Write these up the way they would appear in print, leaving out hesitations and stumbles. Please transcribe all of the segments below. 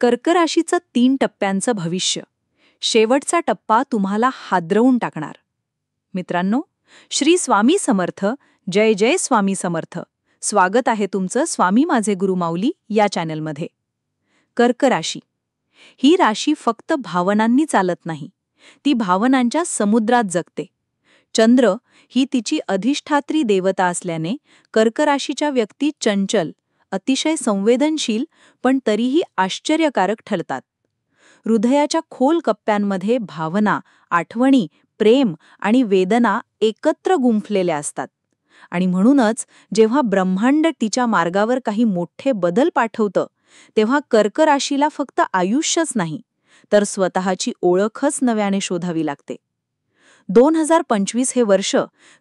कर्क राशीचं 3 टप्प्यांचं भविष्य. शेवटचा टप्पा तुम्हाला हादरवून टाकणार. मित्रांनो, श्री स्वामी समर्थ, जय जय स्वामी समर्थ. स्वागत आहे तुमचं स्वामी माझे गुरु माऊली या चॅनलमध्ये. कर्क राशी ही राशी फक्त भावनांनी चालत नाही, ती भावनांच्या समुद्रात जगते. चंद्र ही तिची अधिष्ठात्री देवता असल्याने कर्क राशीच्या व्यक्ती चंचल, अतिशय संवेदनशील पण तरीही आश्चर्यकारक ठरतात. हृदयाच्या खोल कप्प्यांमध्ये भावना, आठवणी, प्रेम आणि वेदना एकत्र गुंफलेल्या असतात. आणि म्हणूनच जेव्हा ब्रह्मांड तिच्या मार्गावर काही मोठे बदल पाठवतं, तेव्हा कर्क राशीला फक्त आयुष्यच नाही, तर स्वतःची ओळखच नव्याने शोधावी लागते. 2025 हे वर्ष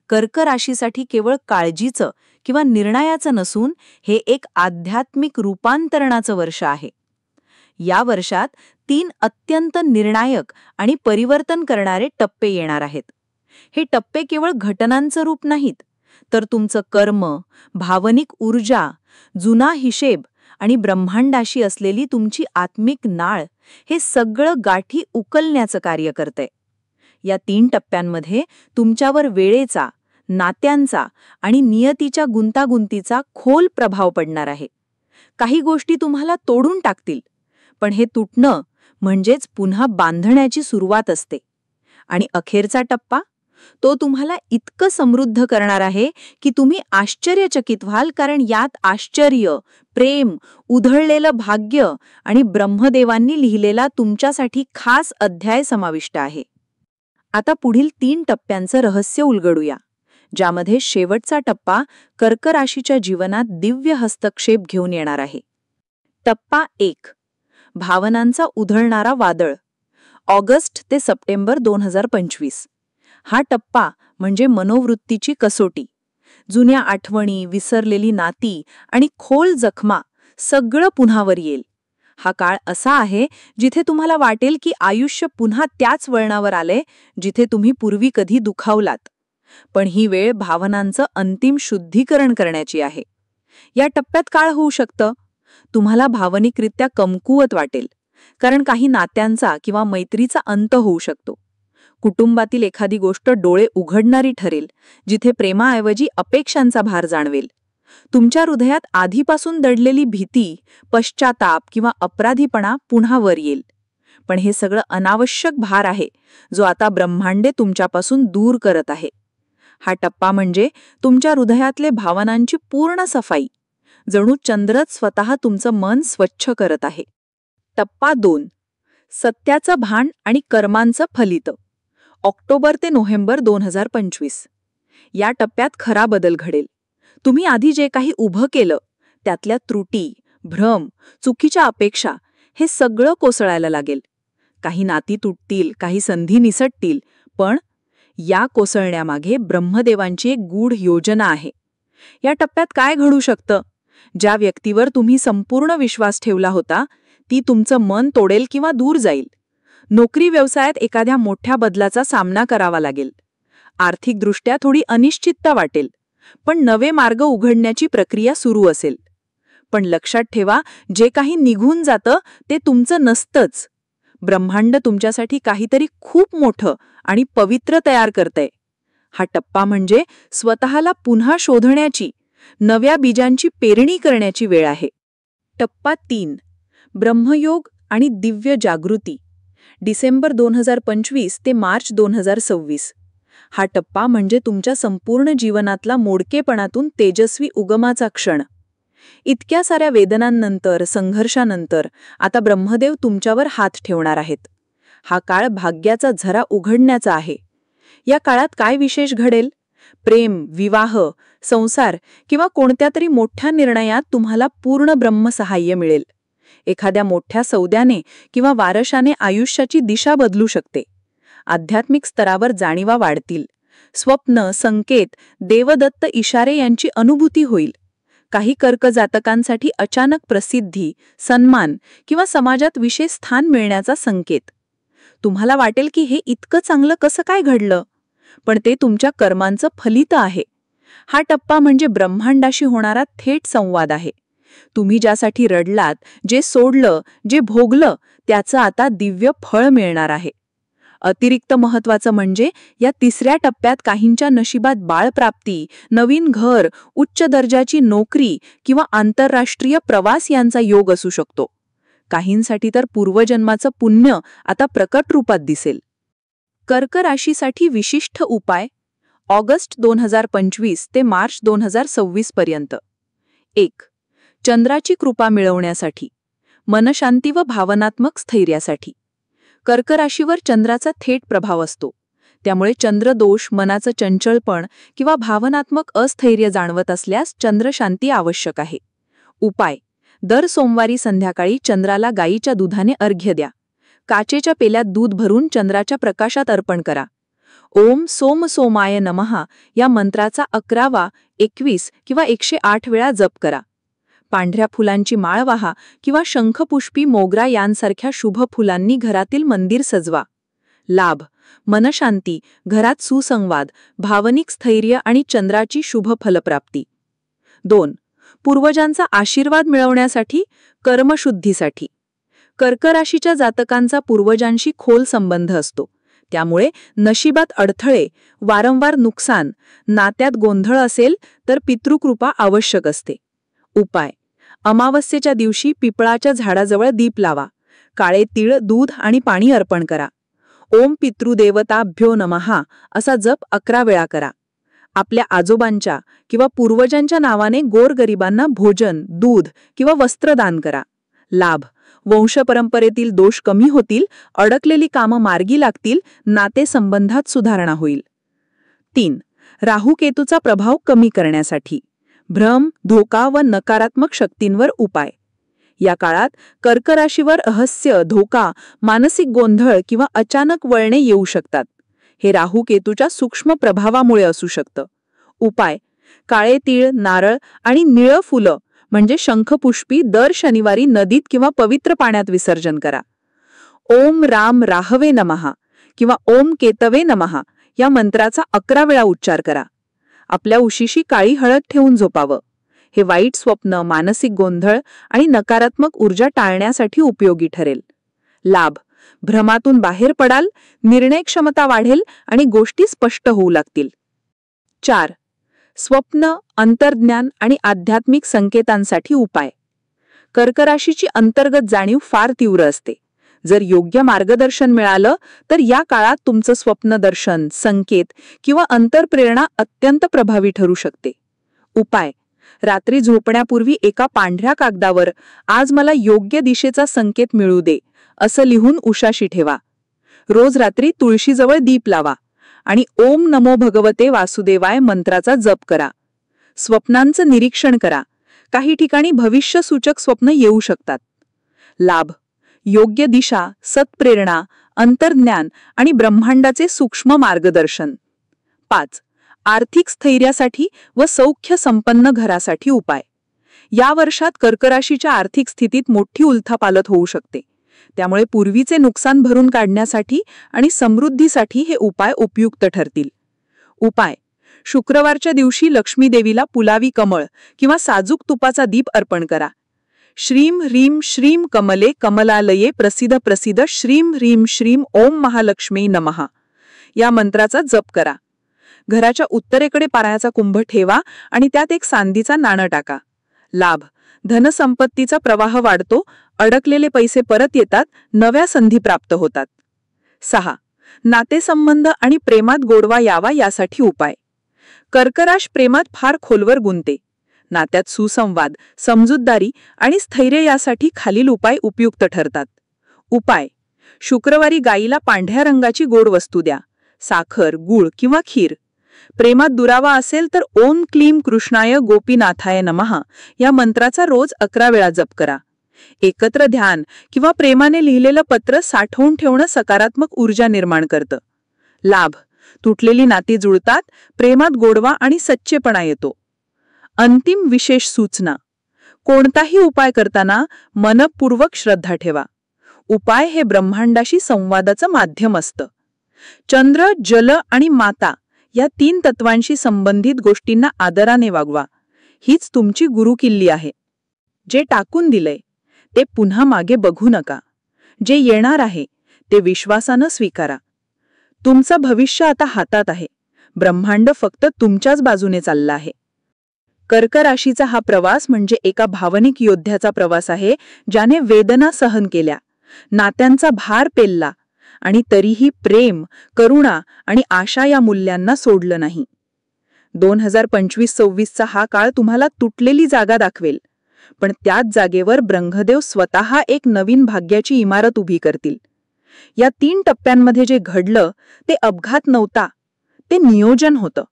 कर्क राशीसाठी केवळ काळजीचं किंवा निर्णयाचं नसून हे एक आध्यात्मिक रूपांतरणाचं वर्ष आहे. या वर्षात 3 अत्यंत निर्णायक आणि परिवर्तन करणारे टप्पे येणार आहेत. हे टप्पे केवळ घटनांचं रूप नाहीत, तर तुमचं कर्म, भावनिक ऊर्जा, जुना हिशेब आणि ब्रह्मांडाशी असलेली तुमची आत्मिक नाळ हे सगळं गाठी उकलण्याचं कार्य करतंय. या 3 टप्प्यांमध्ये तुमच्यावर वेळेचा, नात्यांचा आणि नियतीच्या गुंतागुंतीचा खोल प्रभाव पडणार आहे. काही गोष्टी तुम्हाला तोडून टाकतील, पण हे तुटणं म्हणजेच पुन्हा बांधण्याची सुरुवात असते. आणि अखेरचा टप्पा, तो तुम्हाला इतकं समृद्ध करणार आहे की तुम्ही आश्चर्यचकित व्हाल, कारण यात आश्चर्य, प्रेम, उधळलेलं भाग्य आणि ब्रह्मदेवांनी लिहिलेला तुमच्यासाठी खास अध्याय समाविष्ट आहे. आता पुढील 3 टप्प्यांचं रहस्य उलगडूया, ज्यामध्ये शेवटचा टप्पा कर्क राशीच्या जीवनात दिव्य हस्तक्षेप घेऊन येणार आहे. टप्पा 1, भावनांचा उधळणारा वादळ. ऑगस्ट ते सप्टेंबर 2025. हा टप्पा म्हणजे मनोवृत्तीची कसोटी. जुन्या आठवणी, विसरलेली नाती आणि खोल जखमा सगळं पुन्हावर येईल. हा काळ असा आहे जिथे तुम्हाला वाटेल की आयुष्य पुन्हा त्याच वळणावर आले जिथे तुम्ही पूर्वी कधी दुखावलात. पण ही वेळ भावनांचं अंतिम शुद्धीकरण करण्याची आहे. या टप्प्यात काय होऊ शकतं? तुम्हाला भावनिकरित्या कमकुवत वाटेल, कारण काही नात्यांचा किंवा मैत्रीचा अंत होऊ शकतो. कुटुंबातील एखादी गोष्ट डोळे उघडणारी ठरेल, जिथे प्रेमाऐवजी अपेक्षांचा भार जाणवेल. तुमच्या हृदयात आधीपासून दडलेली भीती, पश्चाताप किंवा अपराधीपणा पुन्हा वर येईल. पण हे सगळं अनावश्यक भार आहे, जो आता ब्रह्मांडे तुमच्यापासून दूर करत आहे. हा टप्पा म्हणजे तुमच्या हृदयातले भावनांची पूर्ण सफाई. जणू चंद्रच स्वतः तुमचं मन स्वच्छ करत आहे. टप्पा 2, सत्याचं भान आणि कर्मांचं फलित. ऑक्टोबर ते नोव्हेंबर 2025. या टप्प्यात खरा बदल घडेल. तुम्ही आधी जे काही उभं केलं, त्यातल्या त्रुटी, भ्रम, चुकीच्या अपेक्षा हे सगळं कोसळायला लागेल. काही नाती तुटतील, काही संधी निसटतील, पण या कोसळण्यामागे ब्रह्मदेवांची एक गूढ योजना आहे. या टप्प्यात काय घडू शकतं? ज्या व्यक्तीवर तुम्ही संपूर्ण विश्वास ठेवला होता, ती तुमचं मन तोडेल किंवा दूर जाईल. नोकरी व्यवसायात एखाद्या मोठ्या बदलाचा सामना करावा लागेल. आर्थिकदृष्ट्या थोडी अनिश्चितता वाटेल, पण नवे मार्ग उघडण्याची प्रक्रिया सुरू असेल. पण लक्षात ठेवा, जे काही निघून जातं ते तुमचं नसतंच. ब्रह्मांड तुमच्यासाठी काहीतरी खूप मोठं आणि पवित्र तयार करतंय. हा टप्पा म्हणजे स्वतःला पुन्हा शोधण्याची, नव्या बीजांची पेरणी करण्याची वेळ आहे. टप्पा 3, ब्रह्मयोग आणि दिव्य जागृती. डिसेंबर 2025 ते मार्च 2026. हा टप्पा म्हणजे तुमच्या संपूर्ण जीवनातला मोडकेपणातून तेजस्वी उगमाचा क्षण. इतक्या साऱ्या वेदनांनंतर, संघर्षानंतर आता ब्रह्मदेव तुमच्यावर हात ठेवणार आहेत. हा काळ भाग्याचा झरा उघडण्याचा आहे. या काळात काय विशेष घडेल? प्रेम, विवाह, संसार किंवा कोणत्या तरी मोठ्या निर्णयात तुम्हाला पूर्ण ब्रह्मसहाय्य मिळेल. एखाद्या मोठ्या सौद्याने किंवा वारशाने आयुष्याची दिशा बदलू शकते. आध्यात्मिक स्तरावर जाणीवा वाढतील. स्वप्न, संकेत, देवदत्त इशारे यांची अनुभूती होईल. काही कर्क जातकांसाठी अचानक प्रसिद्धी, सन्मान किंवा समाजात विशेष स्थान मिळण्याचा संकेत. तुम्हाला वाटेल की हे इतकं चांगलं कसं काय घडलं? पण ते तुमच्या कर्मांचं फलित आहे. हा टप्पा म्हणजे ब्रह्मांडाशी होणारा थेट संवाद आहे. तुम्ही ज्यासाठी रडलात, जे सोडलं, जे भोगलं, त्याचं आता दिव्य फळ मिळणार आहे. अतिरिक्त महत्वाचं म्हणजे या तिसऱ्या टप्प्यात काहींच्या नशिबात बाळप्राप्ती, नवीन घर, उच्च दर्जाची नोकरी किंवा आंतरराष्ट्रीय प्रवास यांचा योग असू शकतो. काहींसाठी तर पूर्वजन्माचं पुण्य आता प्रकट रूपात दिसेल. कर्क राशीसाठी विशिष्ट उपाय ऑगस्ट 2025 ते मार्च 2026 पर्यंत. 1. चंद्राची कृपा मिळवण्यासाठी, मनशांती व भावनात्मक स्थैर्यासाठी. कर्क राशीवर चंद्राचा थेट प्रभाव असतो, त्यामुळे चंद्रदोष, मनाचं चंचलपण किंवा भावनात्मक अस्थैर्य जाणवत असल्यास चंद्रशांती आवश्यक आहे. उपाय: दर सोमवारी संध्याकाळी चंद्राला गायीच्या दुधाने अर्घ्य द्या. काचेच्या पेल्यात दूध भरून चंद्राच्या प्रकाशात अर्पण करा. ओम सोम सोमाय नमः या मंत्राचा 11, 21 किंवा 108 वेळा जप करा. पांढऱ्या फुलांची माळ वाहा किंवा शंखपुष्पी, मोगरा यांसारख्या शुभ फुलांनी घरातील मंदिर सजवा. लाभ: मनशांती, घरात सुसंवाद, भावनिक स्थैर्य आणि चंद्राची शुभ फलप्राप्ती. 2. पूर्वजांचा आशीर्वाद मिळवण्यासाठी, कर्मशुद्धीसाठी. कर्क राशीच्या जातकांचा पूर्वजांशी खोल संबंध असतो, त्यामुळे नशिबात अडथळे, वारंवार नुकसान, नात्यात गोंधळ असेल तर पितृकृपा आवश्यक असते. उपाय: अमावस्येच्या दिवशी पिपळाच्या झाडाजवळ दीप लावा. काळे तीळ, दूध आणि पाणी अर्पण करा. ओम पितृदेवताभ्यो नमः असा जप 11 वेळा करा. आपल्या आजोबांच्या किंवा पूर्वजांच्या नावाने गोरगरिबांना भोजन, दूध किंवा वस्त्र दान करा. लाभ: वंशपरंपरेतील दोष कमी होतील, अडकलेली कामं मार्गी लागतील, नातेसंबंधात सुधारणा होईल. 3. राहू-केतूचा प्रभाव कमी करण्यासाठी, भ्रम, धोका व नकारात्मक शक्तींवर उपाय. या काळात कर्क राशीवर रहस्य, धोका, मानसिक गोंधळ किंवा अचानक वळणे येऊ शकतात. हे राहू-केतूच्या सूक्ष्म प्रभावामुळे असू शकतं. उपाय: काळे तीळ, नारळ आणि निळं फुलं म्हणजे शंखपुष्पी दर शनिवारी नदीत किंवा पवित्र पाण्यात विसर्जन करा. ओम राम राहवे नमः किंवा ओम केतवे नमः या मंत्राचा 11 वेळा उच्चार करा. आपल्या उशीशी काळी हळद ठेवून झोपावं. हे वाईट स्वप्न, मानसिक गोंधळ आणि नकारात्मक ऊर्जा टाळण्यासाठी उपयोगी ठरेल. लाभ: भ्रमातून बाहेर पडाल, निर्णय क्षमता वाढेल आणि गोष्टी स्पष्ट होऊ लागतील. 4. स्वप्न, अंतर्ज्ञान आणि आध्यात्मिक संकेतांसाठी उपाय. कर्क राशीची अंतर्गत जाणीव फार तीव्र असते. जर योग्य मार्गदर्शन मिळालं तर या काळात तुमचं स्वप्नदर्शन, संकेत किंवा अंतर्प्रेरणा अत्यंत प्रभावी ठरू शकते. उपाय: रात्री झोपण्यापूर्वी एका पांढऱ्या कागदावर आज मला योग्य दिशेचा संकेत मिळू दे असं लिहून उशाशी ठेवा. रोज रात्री तुळशीजवळ दीप लावा आणि ओम नमो भगवते वासुदेवाय मंत्राचा जप करा. स्वप्नांचं निरीक्षण करा. काही ठिकाणी भविष्यसूचक स्वप्न येऊ शकतात. लाभ: योग्य दिशा, सत्प्रेरणा, अंतर्ज्ञान आणि ब्रह्मांडाचे सूक्ष्म मार्गदर्शन. 5. आर्थिक स्थैर्यासाठी व सौख्य संपन्न घरासाठी उपाय. या वर्षात कर्क राशीच्या आर्थिक स्थितीत मोठी उलथापालथ होऊ शकते, त्यामुळे पूर्वीचे नुकसान भरून काढण्यासाठी आणि समृद्धीसाठी हे उपाय उपयुक्त ठरतील. उपाय: शुक्रवारच्या दिवशी लक्ष्मी देवीला पुलावी कमळ किंवा साजूक तुपाचा दीप अर्पण करा. श्रीम ह्रीम श्रीम कमले कमलालये प्रसिद्ध प्रसिद्ध श्रीम ह्रीम श्रीम ओम महालक्ष्मी नमः या मंत्राचा जप करा. घराच्या उत्तरेकडे पाण्याचा कुंभ ठेवा आणि त्यात एक चांदीचा नाणं टाका. लाभ: धनसंपत्तीचा प्रवाह वाढतो, अडकलेले पैसे परत येतात, नव्या संधी प्राप्त होतात. 6. नातेसंबंध आणि प्रेमात गोडवा यावा यासाठी उपाय. कर्क राश प्रेमात फार खोलवर गुंतते. नात्यात सुसंवाद, समजूतदारी आणि स्थैर्य यासाठी खालील उपाय उपयुक्त ठरतात. उपाय: शुक्रवारी गायीला पांढऱ्या रंगाची गोड वस्तू द्या. साखर, गूळ किंवा खीर. प्रेमात दुरावा असेल तर ओम क्लीम कृष्णाय गोपीनाथाय नमः या मंत्राचा रोज 11 वेळा जप करा. एकत्र ध्यान किंवा प्रेमाने लिहिलेलं पत्र साठवून ठेवणं सकारात्मक ऊर्जा निर्माण करतं. लाभ: तुटलेली नाती जुळतात, प्रेमात गोडवा आणि सच्चेपणा येतो. अंतिम विशेष सूचना: कोणताही उपाय करताना मनपूर्वक श्रद्धा ठेवा. उपाय हे ब्रह्मांडाशी संवादाचं माध्यम असतं. चंद्र, जल आणि माता या 3 तत्वांशी संबंधित गोष्टींना आदराने वागवा. हीच तुमची गुरुकिल्ली आहे. जे टाकून दिलंय ते पुन्हा मागे बघू नका. जे येणार आहे ते विश्वासानं स्वीकारा. तुमचं भविष्य आता हातात आहे. ब्रह्मांड फक्त तुमच्याच बाजूने चालला आहे. कर्क राशीचा हा प्रवास म्हणजे एका भावनिक योद्ध्याचा प्रवास आहे, ज्याने वेदना सहन केल्या, नात्यांचा भार पेलला आणि तरीही प्रेम, करुणा आणि आशा या मूल्यांना सोडलं नाही. 2025-26चा हा काळ तुम्हाला तुटलेली जागा दाखवेल, पण त्याच जागेवर ब्रह्मदेव स्वतः एक नवीन भाग्याची इमारत उभी करतील. या 3 टप्प्यांमध्ये जे घडलं ते अपघात नव्हता, ते नियोजन होतं.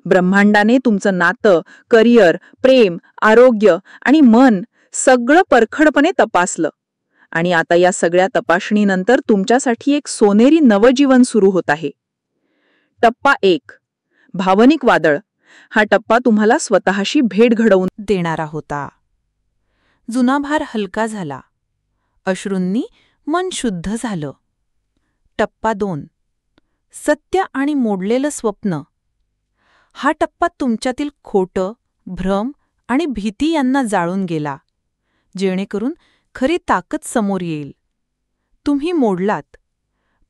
ब्रह्मांडाने तुमचं नातं, करिअर, प्रेम, आरोग्य आणि मन सगळं परखडपणे तपासलं. आणि आता या सगळ्या तपासणीनंतर तुमच्यासाठी एक सोनेरी नवजीवन सुरू होत आहे. टप्पा 1. भावनिक वादळ. हा टप्पा तुम्हाला स्वतःशी भेट घडवून देणारा होता. जुना भार हलका झाला. अश्रूंनी मन शुद्ध झालं. टप्पा 2. सत्य आणि मोडलेलं स्वप्न. हा टप्पा तुमच्यातील खोटं, भ्रम आणि भीती यांना जाळून गेला, जेणेकरून खरी ताकद समोर येईल. तुम्ही मोडलात,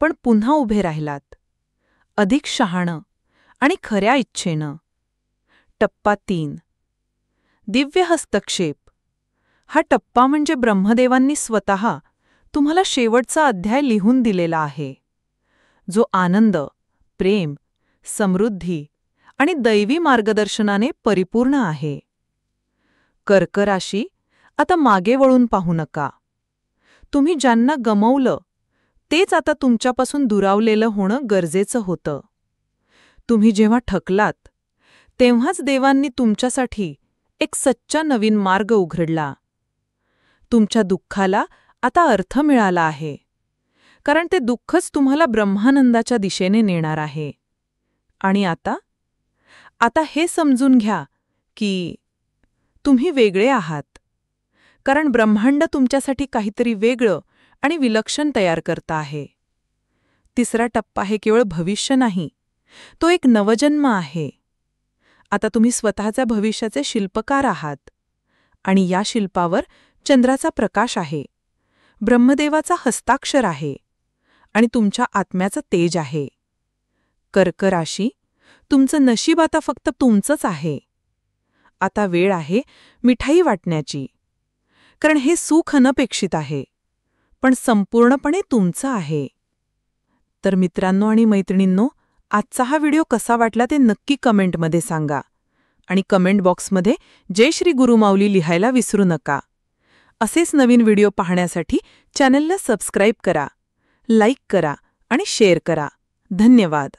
पण पुन्हा उभे राहिलात, अधिक शहाणं आणि खऱ्या इच्छेनं. टप्पा 3. दिव्य हस्तक्षेप. हा टप्पा म्हणजे ब्रह्मदेवांनी स्वतः तुम्हाला शेवटचा अध्याय लिहून दिलेला आहे, जो आनंद, प्रेम, समृद्धी आणि दैवी मार्गदर्शनाने परिपूर्ण आहे. कर्क राशी, आता मागे वळून पाहू नका. तुम्ही ज्यांना गमवलं तेच आता तुमच्यापासून दुरावलेलं होणं गरजेचं होतं. तुम्ही जेव्हा ठकलात तेव्हाच देवांनी तुमच्यासाठी एक सच्चा नवीन मार्ग उघडला. तुमच्या दुःखाला आता अर्थ मिळाला आहे, कारण ते दुःखच तुम्हाला ब्रह्मानंदाच्या दिशेने नेणार आहे. आणि आता हे समजून घ्या की तुम्ही वेगळे आहात, कारण ब्रह्मांड तुमच्यासाठी काहीतरी वेगळं आणि विलक्षण तयार करत आहे. तिसरा टप्पा हे केवळ भविष्य नाही, तो एक नवजन्म आहे. आता तुम्ही स्वतःच्या भविष्याचे शिल्पकार आहात, आणि या शिल्पावर चंद्राचा प्रकाश आहे, ब्रह्मदेवाचा हस्ताक्षर आहे आणि तुमच्या आत्म्याचं तेज आहे. कर्क राशी, तुमचं नशीब आता फक्त तुमचंच आहे. आता वेळ आहे मिठाई वाटण्याची, कारण हे सुख अनपेक्षित आहे, पण संपूर्णपणे तुमचं आहे. तर मित्रांनो आणि मैत्रिणींनो, आजचा हा व्हिडिओ कसा वाटला ते नक्की कमेंटमध्ये सांगा. आणि कमेंट बॉक्समध्ये जय श्री गुरुमाऊली लिहायला विसरू नका. असेच नवीन व्हिडिओ पाहण्यासाठी चॅनलला सबस्क्राईब करा, लाईक करा आणि शेअर करा. धन्यवाद.